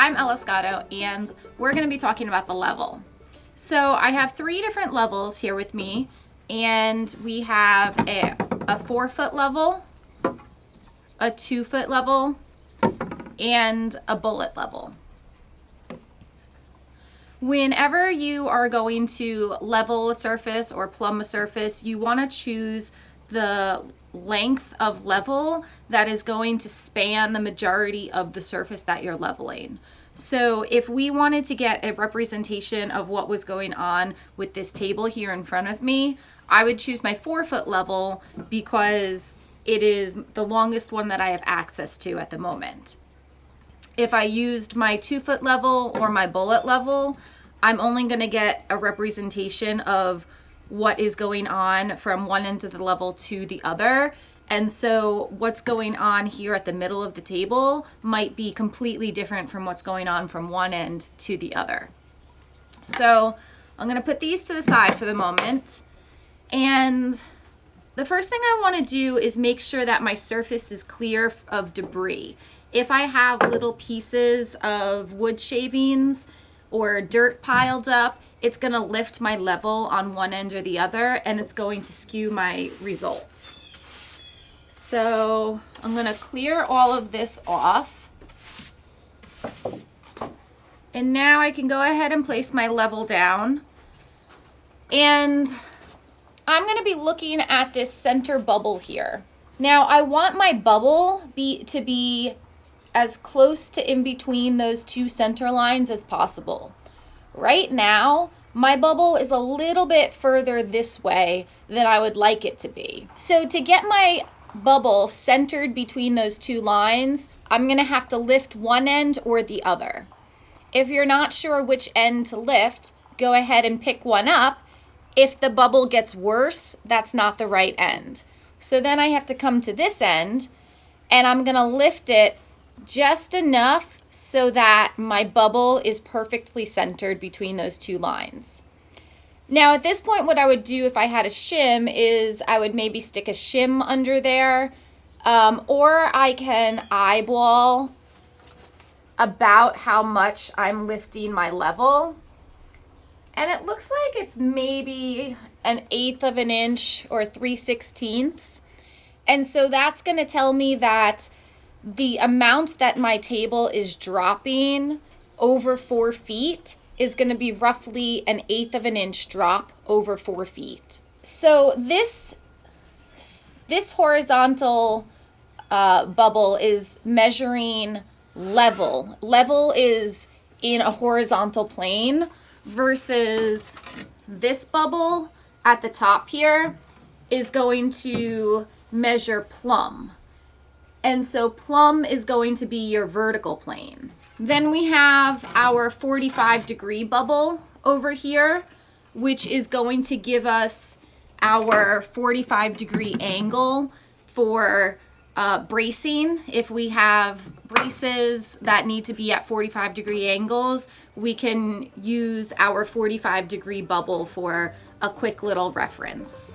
I'm Ella Scotto, and we're going to be talking about the level. So I have 3 different levels here with me, and we have a 4-foot level, a 2-foot level, and a bullet level. Whenever you are going to level a surface or plumb a surface, you want to choose the length of level that is going to span the majority of the surface that you're leveling. So if we wanted to get a representation of what was going on with this table here in front of me, I would choose my 4-foot level because it is the longest one that I have access to at the moment. If I used my 2-foot level or my bullet level, I'm only going to get a representation of what is going on from one end of the level to the other. And so what's going on here at the middle of the table might be completely different from what's going on from one end to the other. So I'm going to put these to the side for the moment. And the first thing I want to do is make sure that my surface is clear of debris. If I have little pieces of wood shavings or dirt piled up, it's going to lift my level on one end or the other, and it's going to skew my results. So I'm going to clear all of this off. And now I can go ahead and place my level down. And I'm going to be looking at this center bubble here. Now I want my bubble to be as close to in between those 2 center lines as possible. Right now, my bubble is a little bit further this way than I would like it to be. So to get my bubble centered between those 2 lines, I'm going to have to lift one end or the other. If you're not sure which end to lift, go ahead and pick one up. If the bubble gets worse, that's not the right end. So then I have to come to this end, and I'm going to lift it just enough so that my bubble is perfectly centered between those 2 lines. Now at this point, what I would do if I had a shim is I would maybe stick a shim under there, or I can eyeball about how much I'm lifting my level. And it looks like it's maybe 1/8 of an inch or 3/16. And so that's going to tell me that the amount that my table is dropping over 4 feet is going to be roughly 1/8 of an inch drop over 4 feet. So this horizontal bubble is measuring level. Level is in a horizontal plane versus this bubble at the top here is going to measure plumb. And so plumb is going to be your vertical plane. Then we have our 45-degree bubble over here, which is going to give us our 45-degree angle for bracing. If we have braces that need to be at 45-degree angles, we can use our 45-degree bubble for a quick little reference.